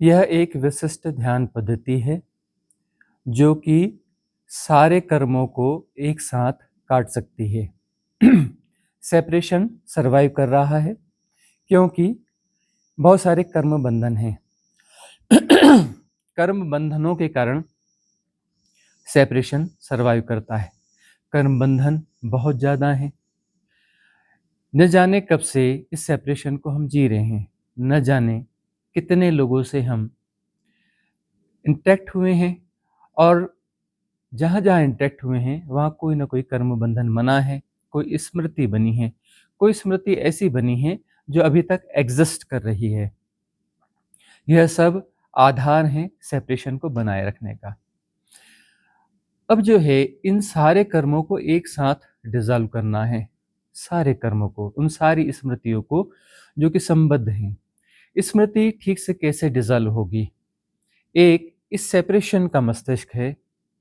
यह एक विशिष्ट ध्यान पद्धति है जो कि सारे कर्मों को एक साथ काट सकती है। सेपरेशन सरवाइव कर रहा है क्योंकि बहुत सारे कर्म बंधन हैं। कर्म बंधनों के कारण सेपरेशन सरवाइव करता है। कर्म बंधन बहुत ज़्यादा हैं। न जाने कब से इस सेपरेशन को हम जी रहे हैं, न जाने कितने लोगों से हम इंटरेक्ट हुए हैं और जहाँ जहाँ इंटरेक्ट हुए हैं वहाँ कोई ना कोई कर्म बंधन बना है, कोई स्मृति बनी है, कोई स्मृति ऐसी बनी है जो अभी तक एग्जिस्ट कर रही है। यह सब आधार हैं सेपरेशन को बनाए रखने का। अब जो है इन सारे कर्मों को एक साथ डिसॉल्व करना है, सारे कर्मों को, उन सारी स्मृतियों को जो कि संबद्ध हैं। स्मृति ठीक से कैसे डिसॉल्व होगी? एक इस सेपरेशन का मस्तिष्क है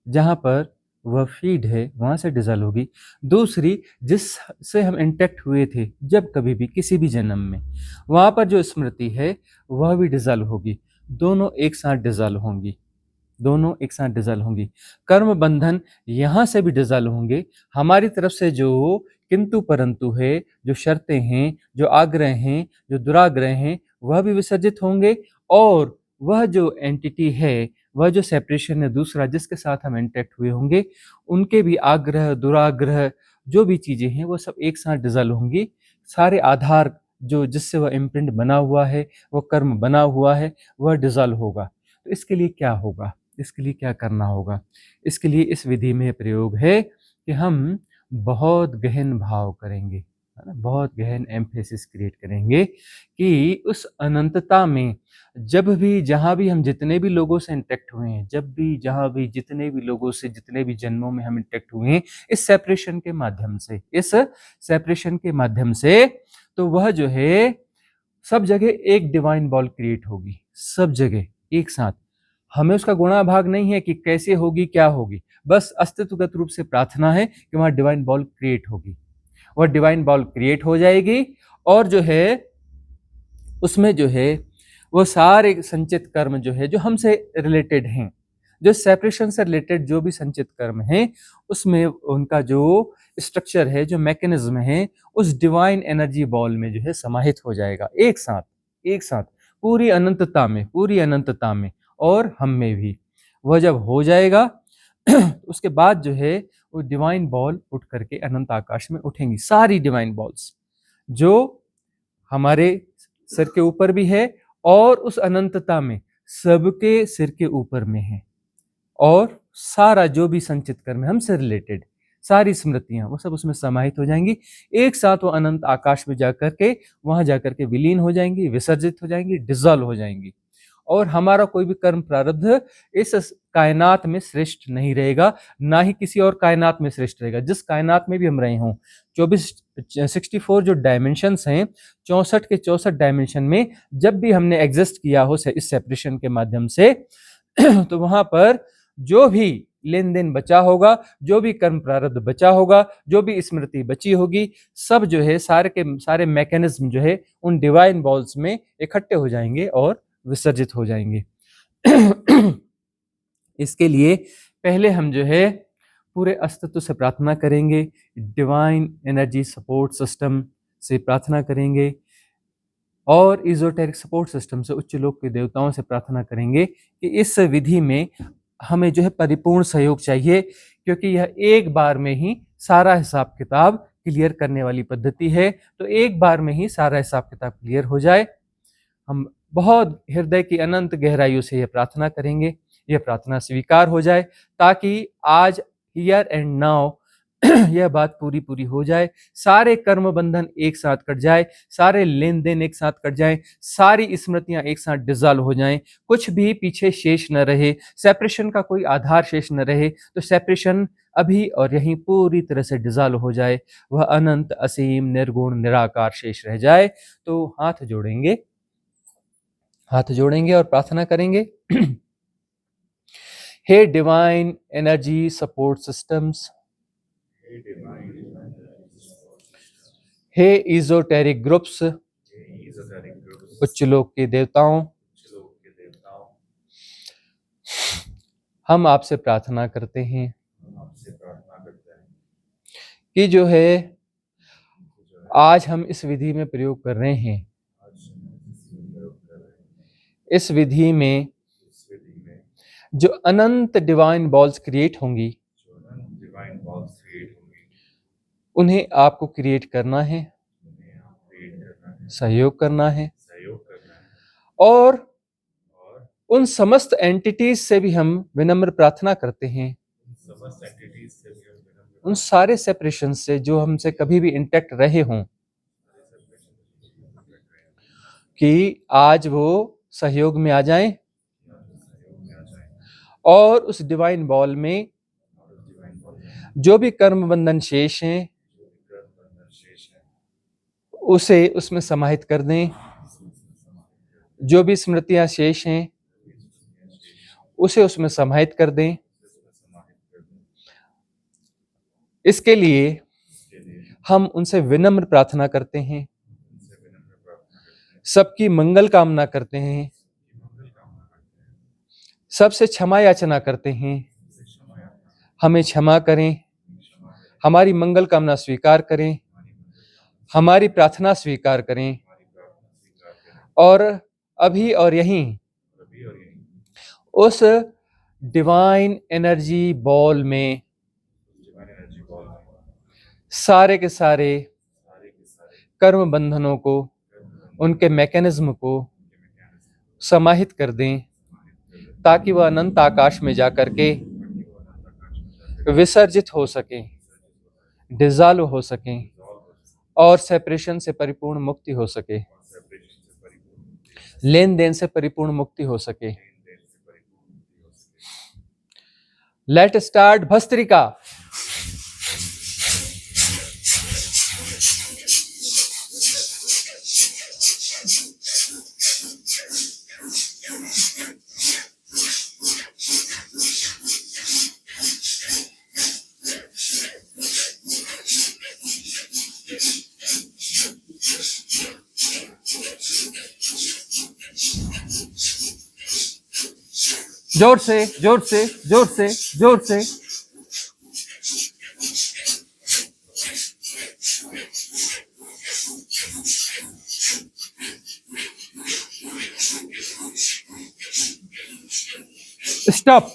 जहाँ पर वह फीड है, वहाँ से डिसॉल्व होगी। दूसरी जिससे हम इंटैक्ट हुए थे जब कभी भी किसी भी जन्म में, वहाँ पर जो स्मृति है वह भी डिसॉल्व होगी। दोनों एक साथ डिसॉल्व होंगी, दोनों एक साथ डिसॉल्व होंगी। कर्म बंधन यहाँ से भी डिसॉल्व होंगे। हमारी तरफ से जो किंतु परंतु है, जो शर्तें हैं, जो आग्रह हैं, जो दुराग्रह हैं, वह भी विसर्जित होंगे। और वह जो एंटिटी है, वह जो सेपरेशन है दूसरा जिसके साथ हम इंटैक्ट हुए होंगे, उनके भी आग्रह दुराग्रह जो भी चीज़ें हैं वो सब एक साथ डिसॉल्व होंगी। सारे आधार जो जिससे वह इम्प्रिंट बना हुआ है, वह कर्म बना हुआ है, वह डिसॉल्व होगा। तो इसके लिए क्या होगा? इसके लिए क्या करना होगा? इसके लिए इस विधि में प्रयोग है कि हम बहुत गहन भाव करेंगे, है ना, बहुत गहन एम्फेसिस क्रिएट करेंगे कि उस अनंतता में जब भी जहाँ भी हम जितने भी लोगों से इंटरेक्ट हुए हैं, जब भी जहाँ भी जितने भी लोगों से जितने भी जन्मों में हम इंटरेक्ट हुए हैं इस सेपरेशन के माध्यम से, इस सेपरेशन के माध्यम से, तो वह जो है सब जगह एक डिवाइन बॉल क्रिएट होगी, सब जगह एक साथ। हमें उसका गुणा भाग नहीं है कि कैसे होगी क्या होगी, बस अस्तित्वगत रूप से प्रार्थना है कि वहां डिवाइन बॉल क्रिएट होगी। वह डिवाइन बॉल क्रिएट हो जाएगी और जो है उसमें जो है वो सारे संचित कर्म जो है जो हमसे रिलेटेड हैं, जो सेपरेशन से रिलेटेड जो भी संचित कर्म हैं, उसमें उनका जो स्ट्रक्चर है, जो मैकेनिज्म है, उस डिवाइन एनर्जी बॉल में जो है समाहित हो जाएगा एक साथ, एक साथ पूरी अनंतता में, पूरी अनंतता में। और हम में भी वह जब हो जाएगा उसके बाद जो है वो डिवाइन बॉल उठ करके अनंत आकाश में उठेंगी, सारी डिवाइन बॉल्स जो हमारे सिर के ऊपर भी है और उस अनंतता में सबके सिर के ऊपर में है। और सारा जो भी संचित कर्म है हमसे रिलेटेड, सारी स्मृतियां वो सब उसमें समाहित हो जाएंगी एक साथ। वो अनंत आकाश में जाकर के वहां जाकर के विलीन हो जाएंगी, विसर्जित हो जाएंगी, डिसॉल्व हो जाएंगी। और हमारा कोई भी कर्म प्रारब्ध इस कायनात में श्रेष्ठ नहीं रहेगा, ना ही किसी और कायनात में श्रेष्ठ रहेगा। जिस कायनात में भी हम रहे हों, 64 जो डायमेंशंस हैं, 64 के 64 डायमेंशन में जब भी हमने एग्जिस्ट किया हो इस सेपरेशन के माध्यम से तो वहां पर जो भी लेन देन बचा होगा, जो भी कर्म प्रारब्ध बचा होगा, जो भी स्मृति बची होगी, सब जो है सारे के सारे मैकेनिज्म जो है उन डिवाइन बॉल्स में इकट्ठे हो जाएंगे और विसर्जित हो जाएंगे। इसके लिए पहले हम जो है पूरे अस्तित्व से प्रार्थना करेंगे, डिवाइन एनर्जी सपोर्ट सिस्टम से प्रार्थना करेंगे और इजोटेरिक सपोर्ट सिस्टम से, उच्च लोक के देवताओं से प्रार्थना करेंगे कि इस विधि में हमें जो है परिपूर्ण सहयोग चाहिए, क्योंकि यह एक बार में ही सारा हिसाब किताब क्लियर करने वाली पद्धति है। तो एक बार में ही सारा हिसाब किताब क्लियर हो जाए। हम बहुत हृदय की अनंत गहराइयों से यह प्रार्थना करेंगे, यह प्रार्थना स्वीकार हो जाए ताकि आज हियर एंड नाउ यह बात पूरी पूरी हो जाए, सारे कर्म बंधन एक साथ कट जाए, सारे लेन देन एक साथ कट जाए, सारी स्मृतियां एक साथ डिसॉल्व हो जाएं, कुछ भी पीछे शेष न रहे, सेपरेशन का कोई आधार शेष न रहे। तो सेपरेशन अभी और यहीं पूरी तरह से डिसॉल्व हो जाए, वह अनंत असीम निर्गुण निराकार शेष रह जाए। तो हाथ जोड़ेंगे, हाथ जोड़ेंगे और प्रार्थना करेंगे। हे डिवाइन एनर्जी सपोर्ट सिस्टम्स, हे इजोटेरिक ग्रुप्स, उच्च लोक के देवताओं, हम आपसे प्रार्थना करते हैं कि जो है आज हम इस विधि में प्रयोग कर रहे हैं, इस विधि में जो अनंत डिवाइन बॉल्स क्रिएट होंगी, उन्हें आपको क्रिएट करना है, सहयोग करना है, और उन समस्त एंटिटीज से भी हम विनम्र प्रार्थना करते हैं, उन सारे सेपरेशन से जो हमसे कभी भी इंटैक्ट रहे हों, कि आज वो सहयोग में आ जाएं और उस डिवाइन बॉल में जो भी कर्म बंधन शेष हैं उसे उसमें समाहित कर दें, जो भी स्मृतियां शेष हैं उसे उसमें समाहित कर दें। इसके लिए हम उनसे विनम्र प्रार्थना करते हैं, सबकी मंगल कामना करते हैं, सबसे क्षमा याचना करते हैं, हमें क्षमा करें, हमारी मंगल कामना स्वीकार करें, हमारी प्रार्थना स्वीकार करें, और अभी और यहीं उस डिवाइन एनर्जी बॉल में सारे के सारे कर्म बंधनों को, उनके मैकेनिज्म को समाहित कर दें, ताकि वह अनंत आकाश में जाकर के विसर्जित हो सकें, डिसॉल्व हो सकें और सेपरेशन से परिपूर्ण मुक्ति हो सके, लेन देन से परिपूर्ण मुक्ति हो सके। Let start bhastrika. जोर से, जोर से, जोर से, जोर से। स्टॉप।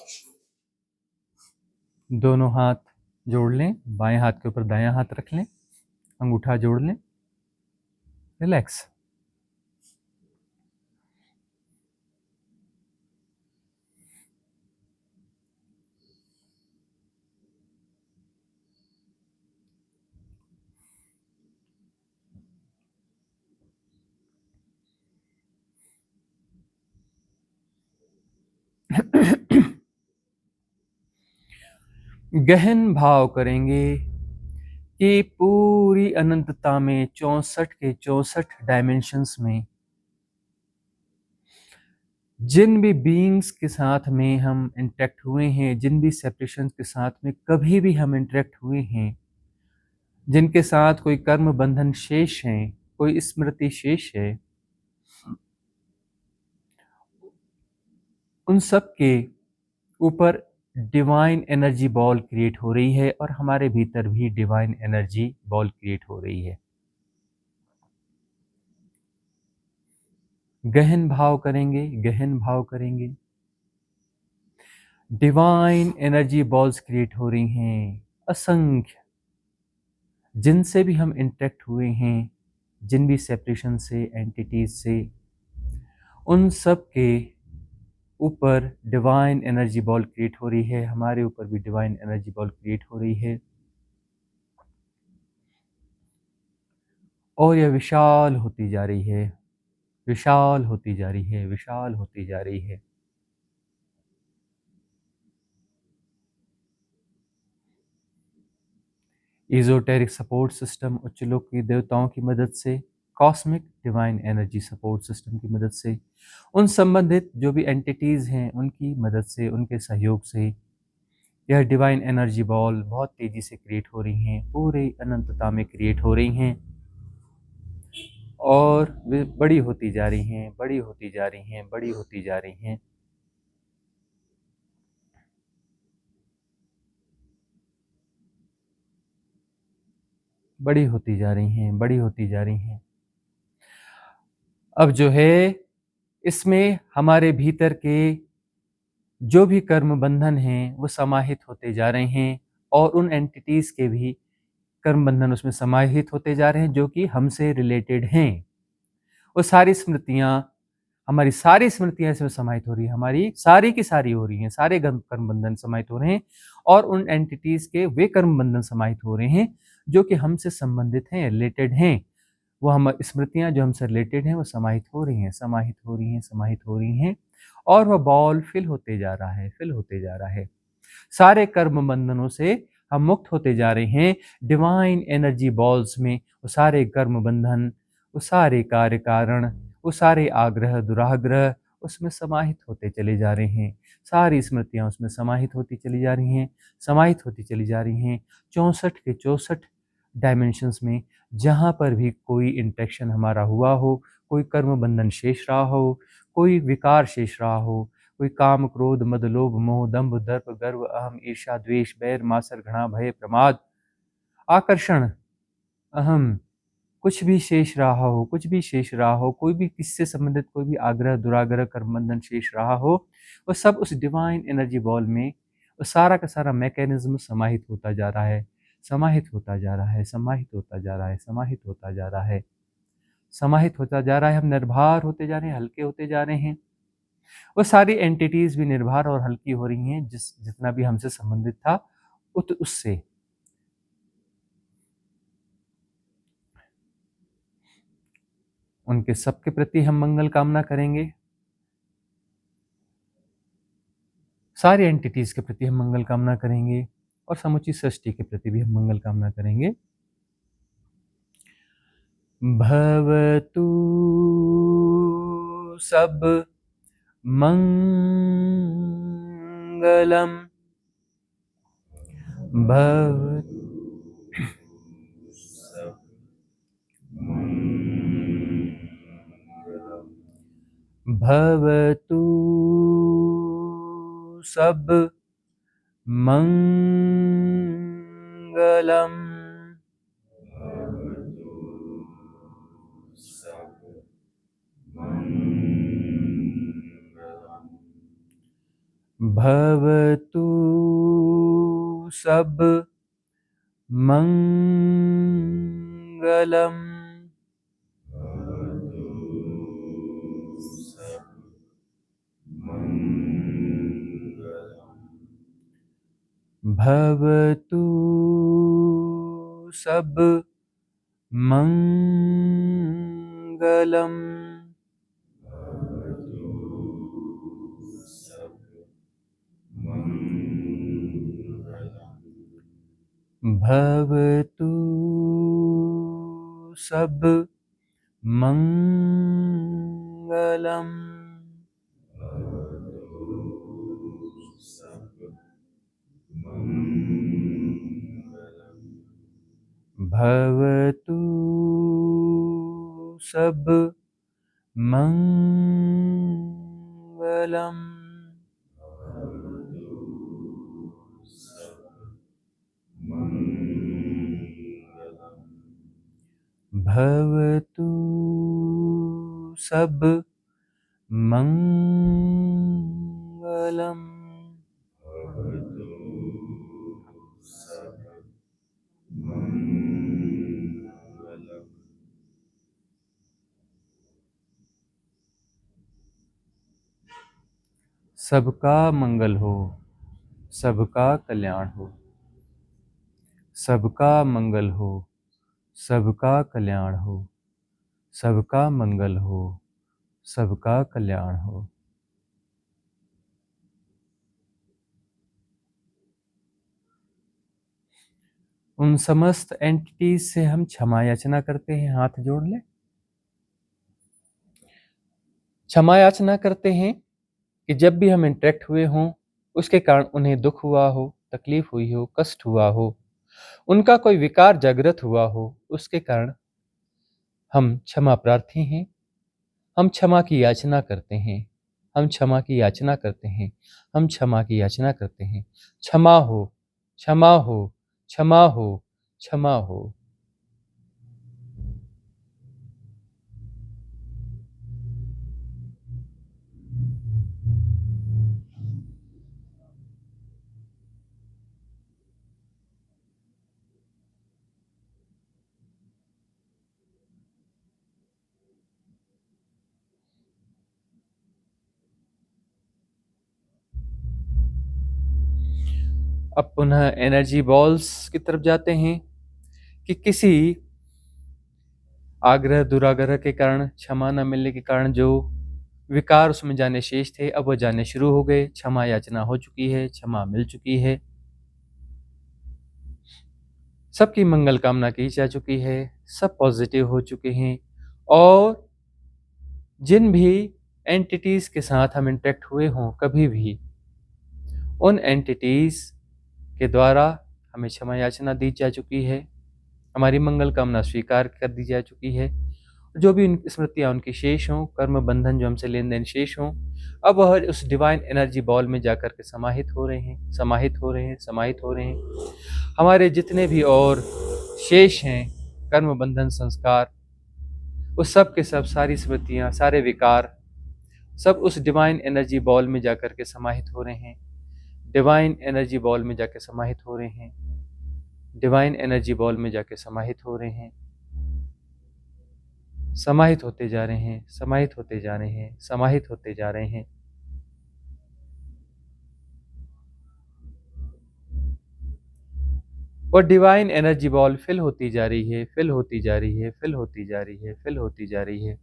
दोनों हाथ जोड़ लें, बाएं हाथ के ऊपर दायां हाथ रख लें, अंगूठा जोड़ लें, रिलैक्स। गहन भाव करेंगे कि पूरी अनंतता में 64 के 64 डायमेंशंस में जिन भी बीइंग्स के साथ में हम इंटरेक्ट हुए हैं, जिन भी सेपरेशन के साथ में कभी भी हम इंटरेक्ट हुए हैं, जिनके साथ कोई कर्म बंधन शेष है, कोई स्मृति शेष है, उन सब के ऊपर डिवाइन एनर्जी बॉल क्रिएट हो रही है और हमारे भीतर भी डिवाइन एनर्जी बॉल क्रिएट हो रही है। गहन भाव करेंगे, गहन भाव करेंगे। डिवाइन एनर्जी बॉल्स क्रिएट हो रही हैं, असंख्य, जिनसे भी हम इंटरेक्ट हुए हैं, जिन भी सेपरेशन से, एंटिटीज से, उन सब के ऊपर डिवाइन एनर्जी बॉल क्रिएट हो रही है। हमारे ऊपर भी डिवाइन एनर्जी बॉल क्रिएट हो रही है और यह विशाल होती जा रही है, विशाल होती जा रही है, विशाल होती जा रही है। एज़ोटेरिक सपोर्ट सिस्टम, उच्च लोक की देवताओं की मदद से, cosmic divine energy support system की मदद से, उन संबंधित जो भी एंटिटीज़ हैं उनकी मदद से, उनके सहयोग से यह डिवाइन एनर्जी बॉल बहुत तेज़ी से क्रिएट हो रही हैं, पूरे अनंतता में क्रिएट हो रही हैं और वे बड़ी होती जा रही हैं, बड़ी होती जा रही हैं, बड़ी होती जा रही हैं। बड़ी होती जा रही हैं, बड़ी होती जा रही हैं। अब जो है इसमें हमारे भीतर के जो भी कर्म बंधन हैं वो समाहित होते जा रहे हैं और उन एंटिटीज़ के भी कर्म बंधन उसमें समाहित होते जा रहे हैं जो कि हमसे रिलेटेड हैं। वो सारी स्मृतियाँ, हमारी सारी स्मृतियाँ इसमें समाहित हो रही हैं, हमारी सारी की सारी हो रही हैं, सारे कर्म बंधन समाहित हो रहे हैं और उन एंटिटीज़ के वे कर्म बंधन समाहित हो रहे हैं जो कि हमसे संबंधित हैं, रिलेटेड हैं। वो हम स्मृतियाँ जो हमसे रिलेटेड हैं वो समाहित हो रही हैं, समाहित हो रही हैं, समाहित हो रही हैं और वह बॉल फिल होते जा रहा है, फिल होते जा रहा है। सारे कर्म बंधनों से हम मुक्त होते जा रहे हैं। डिवाइन एनर्जी बॉल्स में वो सारे कर्म बंधन, वो सारे कार्य कारण, वो सारे आग्रह दुराग्रह उसमें समाहित होते चले जा रहे हैं। सारी स्मृतियाँ उसमें समाहित होती चली जा रही हैं, समाहित होती चली जा रही हैं। 64 के 64 डायमेंशंस में जहाँ पर भी कोई इंटरेक्शन हमारा हुआ हो, कोई कर्म बंधन शेष रहा हो, कोई विकार शेष रहा हो, कोई काम क्रोध मद लोभ मोह दंभ दर्प गर्व अहम ईर्ष्या द्वेष बैर मासर घृणा भय प्रमाद आकर्षण अहम, कुछ भी शेष रहा हो, कुछ भी शेष रहा हो, कोई भी किससे संबंधित कोई भी आग्रह दुराग्रह कर्म बंधन शेष रहा हो, वो सब उस डिवाइन एनर्जी बॉल में वो सारा का सारा मैकेनिज्म समाहित होता जा रहा है, समाहित होता जा रहा है, समाहित होता जा रहा है, समाहित होता जा रहा है, समाहित होता जा रहा है। हम निर्भर होते जा रहे हैं, हल्के होते जा रहे हैं। वो सारी एंटिटीज भी निर्भर और हल्की हो रही हैं जितना भी हमसे संबंधित था उससे। उनके सबके प्रति हम मंगल कामना करेंगे, सारी एंटिटीज के प्रति हम मंगल कामना करेंगे और समुची सृष्टि के प्रति भी हम मंगल कामना करेंगे। भवतु सब मंगलम भव भवतु सब मंगलम भवतु सब मंगलम भवतु सब मंगलम भवतु सब मंगलम भवतु सब मंगलम भवतु सब मंगलम सबका मंगल हो, सबका कल्याण हो, सबका मंगल हो, सबका कल्याण हो, सबका मंगल हो, सबका कल्याण हो। उन समस्त एंटिटीज से हम क्षमा याचना करते हैं, हाथ जोड़ लें। क्षमा याचना करते हैं कि जब भी हम इंटरेक्ट हुए हों, उसके कारण उन्हें दुख हुआ हो, तकलीफ हुई हो, कष्ट हुआ हो, उनका कोई विकार जागृत हुआ हो, उसके कारण हम क्षमा प्रार्थी हैं। हम क्षमा की याचना करते हैं, हम क्षमा की याचना करते हैं, हम क्षमा की याचना करते हैं। क्षमा हो, क्षमा हो, क्षमा हो, क्षमा हो। अब पुनः एनर्जी बॉल्स की तरफ जाते हैं कि किसी आग्रह दुराग्रह के कारण, क्षमा न मिलने के कारण जो विकार उसमें जाने शेष थे, अब वो जाने शुरू हो गए। क्षमा याचना हो चुकी है, क्षमा मिल चुकी है, सबकी मंगल कामना की जा चुकी है, सब पॉजिटिव हो चुके हैं। और जिन भी एंटिटीज के साथ हम इंटरेक्ट हुए हों कभी भी, उन एंटिटीज के द्वारा हमें क्षमा याचना दी जा चुकी है, हमारी मंगल कामना स्वीकार कर दी जा चुकी है। जो भी स्मृतियाँ उनकी शेष हों, कर्म बंधन जो हमसे लेन देन शेष हों, अब वह उस डिवाइन एनर्जी बॉल में जाकर के समाहित हो रहे हैं, समाहित हो रहे हैं, समाहित हो रहे हैं। हमारे जितने भी और शेष हैं कर्म बंधन संस्कार, उस सब के सब, सारी स्मृतियाँ, सारे विकार, सब उस डिवाइन एनर्जी बॉल में जाकर के समाहित हो रहे हैं। डिवाइन एनर्जी बॉल में जाके समाहित हो रहे हैं। डिवाइन एनर्जी बॉल में जाके समाहित हो रहे हैं। समाहित होते जा रहे हैं, समाहित होते जा रहे हैं, समाहित होते जा रहे हैं। और डिवाइन एनर्जी बॉल फिल होती जा रही है, फिल होती जा रही है, फिल होती जा रही है, फिल होती जा रही है।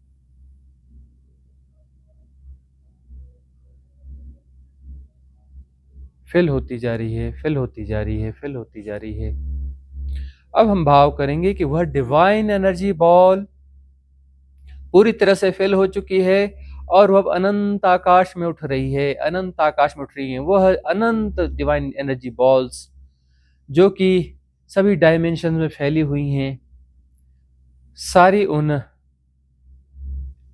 फिल होती जा रही है, फिल होती जा रही है, फिल होती जा रही है। अब हम भाव करेंगे कि वह डिवाइन एनर्जी बॉल पूरी तरह से फिल हो चुकी है और वह अनंत आकाश में उठ रही है, अनंत आकाश में उठ रही है। वह अनंत डिवाइन एनर्जी बॉल्स जो कि सभी डायमेंशन में फैली हुई हैं, सारी उन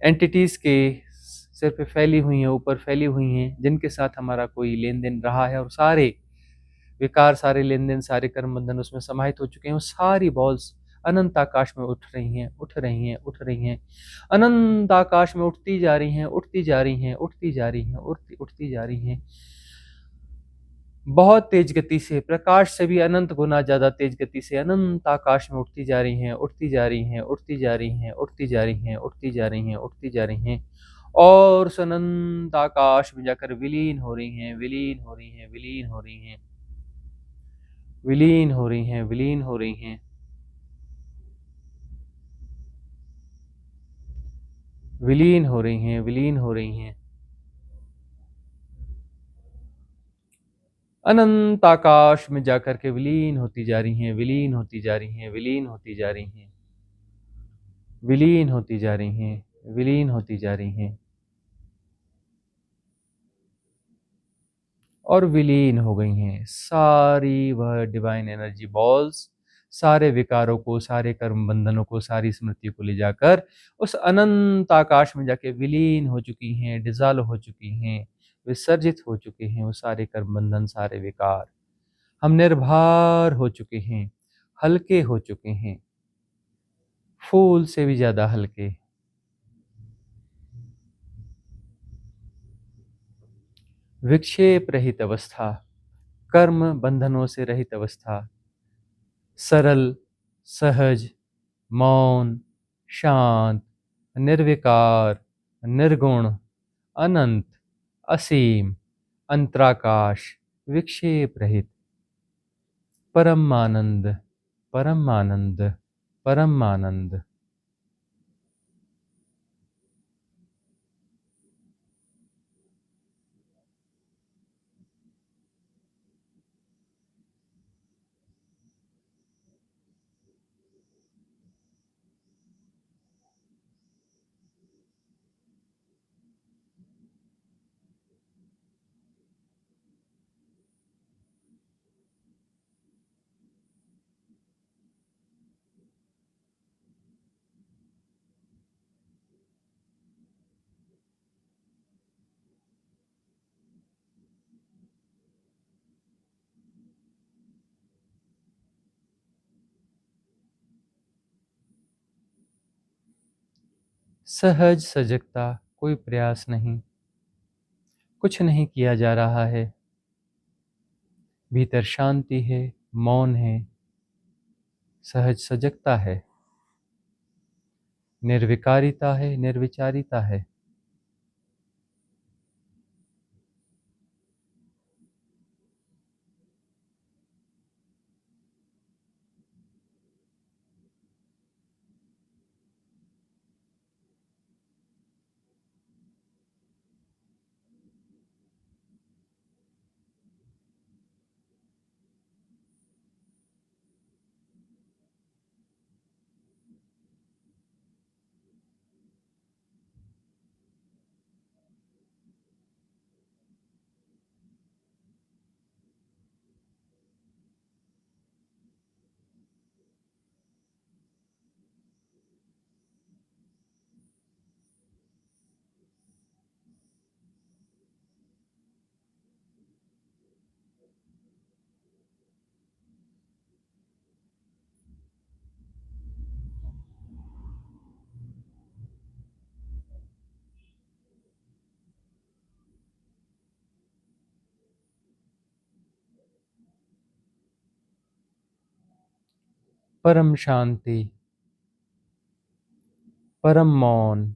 एंटिटीज के सिर पे फैली हुई हैं, ऊपर फैली हुई हैं, जिनके साथ हमारा कोई लेन देन रहा है, और सारे विकार, सारे लेन देन, सारे कर्म बंधन उसमें समाहित हो चुके हैं। वो सारी बॉल्स अनंत आकाश में उठ रही हैं, उठ रही हैं, उठ रही हैं, अनंत आकाश में उठती जा रही हैं, उठती जा रही हैं, उठती जा रही हैं, उठती जा रही हैं, बहुत तेज गति से, प्रकाश से भी अनंत गुना ज्यादा तेज गति से अनंत आकाश में उठती जा रही हैं, उठती जा रही हैं, उठती जा रही हैं, उठती जा रही हैं, उठती जा रही हैं, उठती जा रही हैं, और उस अनंत आकाश में जाकर विलीन हो रही हैं, विलीन हो रही हैं, विलीन हो रही हैं, विलीन हो रही हैं, विलीन हो रही हैं, विलीन हो रही हैं, विलीन हो रही हैं। अनंत आकाश में जाकर के विलीन होती जा रही हैं, विलीन होती जा रही हैं, विलीन होती जा रही हैं, विलीन होती जा रही हैं, विलीन होती जा रही हैं, और विलीन हो गई हैं सारी वह डिवाइन एनर्जी बॉल्स। सारे विकारों को, सारे कर्म बंधनों को, सारी स्मृतियों को ले जाकर उस अनंत आकाश में जाके विलीन हो चुकी हैं, डिजॉल्व हो चुकी हैं, विसर्जित हो चुके हैं वो सारे कर्म बंधन, सारे विकार। हम निर्भर हो चुके हैं, हल्के हो चुके हैं, फूल से भी ज्यादा हल्के, विक्षेप रहित अवस्था, कर्म बंधनों से रहित अवस्था, सरल, सहज, मौन, शांत, निर्विकार, निर्गुण, अनंत, असीम, अंतराकाश, विक्षेप रहित, परमानंद, परमानंद, परमानंद। सहज सजगता, कोई प्रयास नहीं, कुछ नहीं किया जा रहा है, भीतर शांति है, मौन है, सहज सजगता है, निर्विकारिता है, निर्विचारिता है। परम शांति, परम मौन,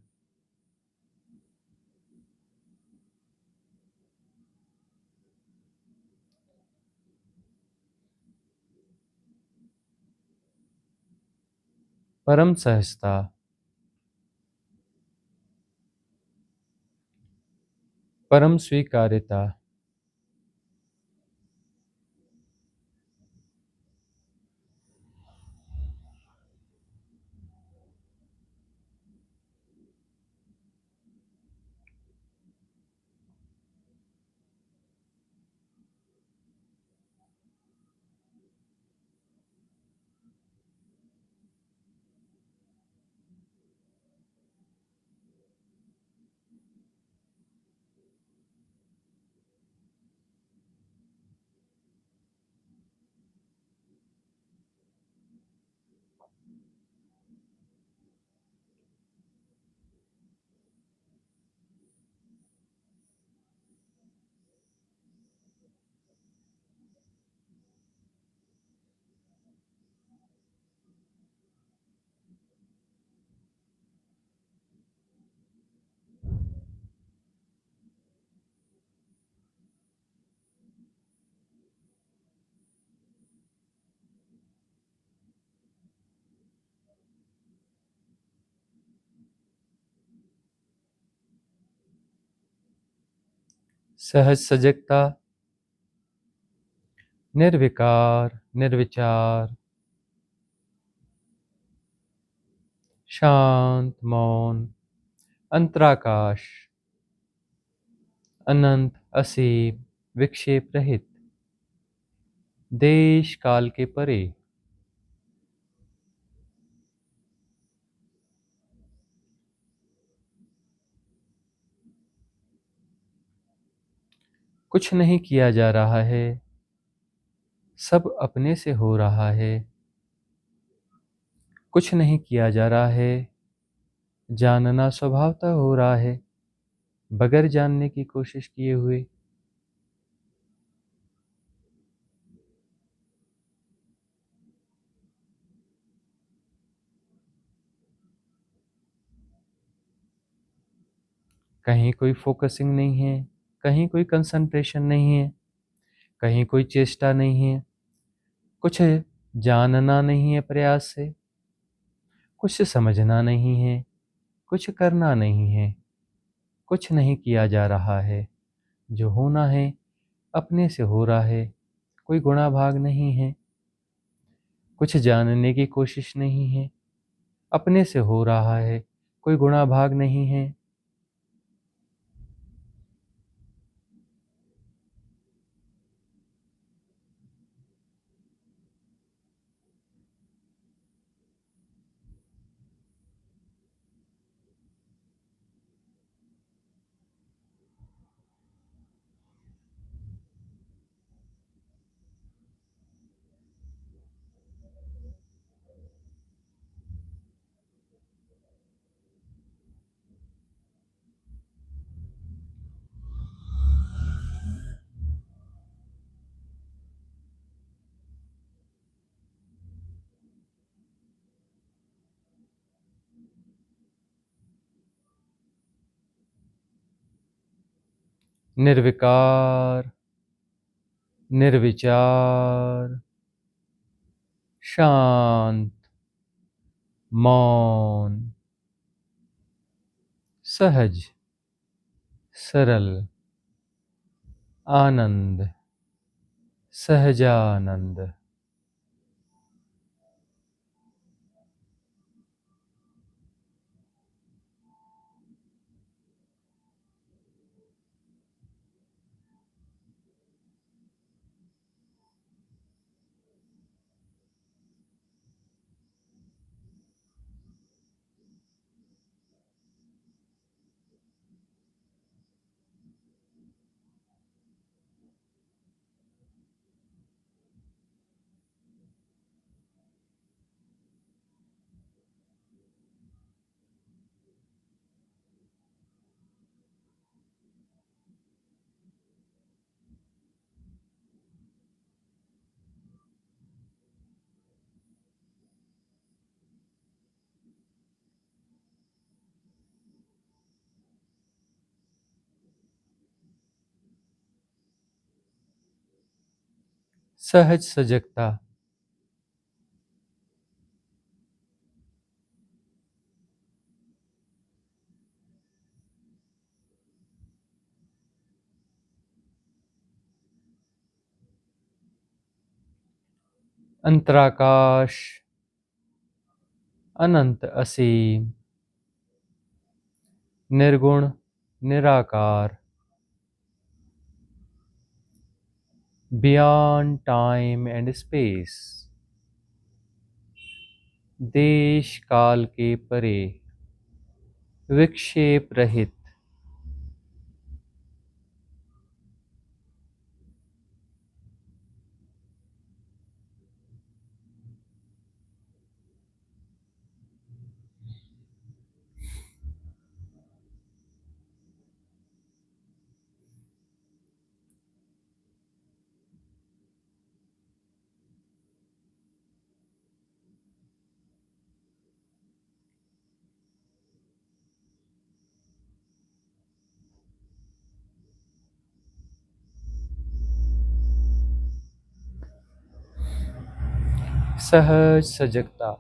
परम सहजता, परम स्वीकार्यता, सहज सजगता, निर्विकार, निर्विचार, शांत मौन, अंतराकाश, अनंत, असीम, विक्षेप रहित, देश काल के परे, कुछ नहीं किया जा रहा है, सब अपने से हो रहा है। कुछ नहीं किया जा रहा है, जानना स्वभावतः हो रहा है, बगैर जानने की कोशिश किए हुए। कहीं कोई फोकसिंग नहीं है, कहीं कोई कंसंट्रेशन नहीं है, कहीं कोई चेष्टा नहीं है, कुछ जानना नहीं है प्रयास से, कुछ समझना नहीं है, कुछ करना नहीं है, कुछ नहीं किया जा रहा है। जो होना है अपने से हो रहा है, कोई गुणा भाग नहीं है, कुछ जानने की कोशिश नहीं है, अपने से हो रहा है, कोई गुणा भाग नहीं है। निर्विकार, निर्विचार, शांत, मौन, सहज, सरल, आनंद, सहजानंद। सहज सजगता। अंतराकाश, अनंत असीम, निर्गुण, निराकार, बियॉन्ड टाइम एंड स्पेस, देश काल के परे, विक्षेप रहित। सहज सजगता।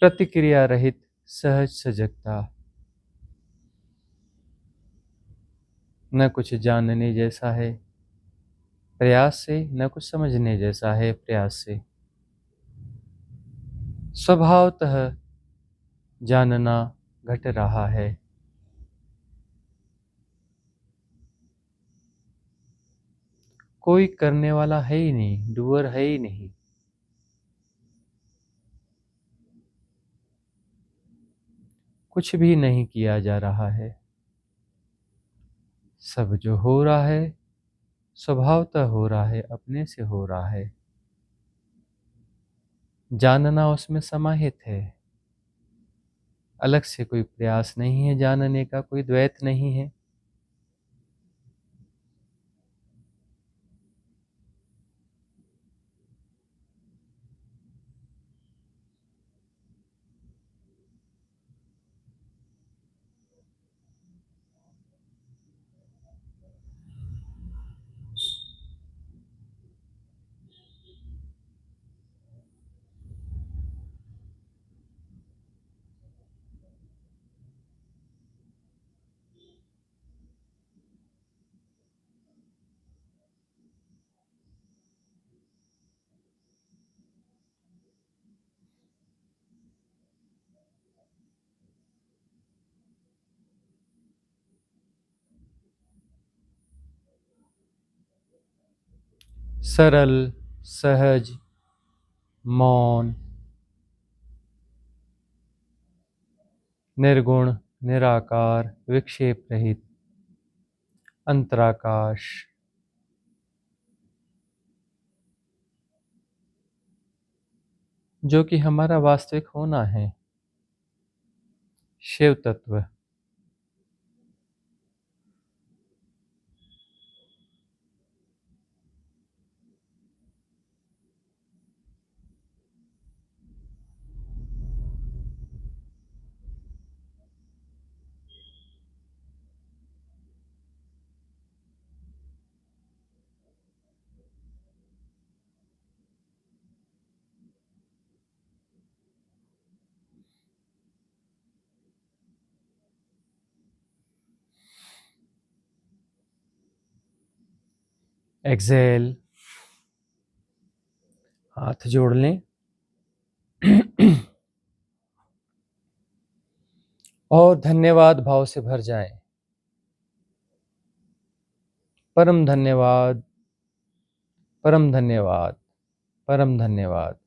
प्रतिक्रिया रहित सहज सजगता। न कुछ जानने जैसा है प्रयास से, न कुछ समझने जैसा है प्रयास से। स्वभावतः जानना घट रहा है। कोई करने वाला है ही नहीं, डूअर है ही नहीं। कुछ भी नहीं किया जा रहा है। सब जो हो रहा है स्वभावतः हो रहा है, अपने से हो रहा है। जानना उसमें समाहित है। अलग से कोई प्रयास नहीं है जानने का, कोई द्वैत नहीं है। सरल, सहज, मौन, निर्गुण, निराकार, विक्षेप रहित, अंतराकाश। जो कि हमारा वास्तविक होना है। शिव तत्व। एक्सेल, हाथ जोड़ लें और धन्यवाद भाव से भर जाएं। परम धन्यवाद, परम धन्यवाद, परम धन्यवाद।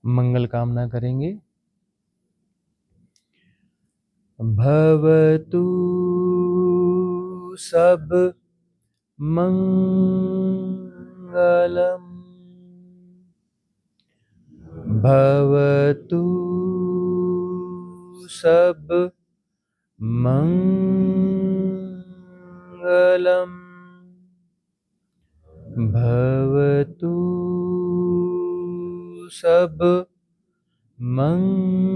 मंगल कामना करेंगे। भवतु सब मंगलम, भवतु सब मंगलम भवतु सब मंगलम।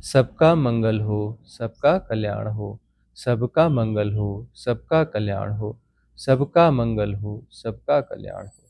सबका मंगल हो, सबका कल्याण हो, सबका मंगल हो, सबका कल्याण हो, सबका मंगल हो, सबका कल्याण हो।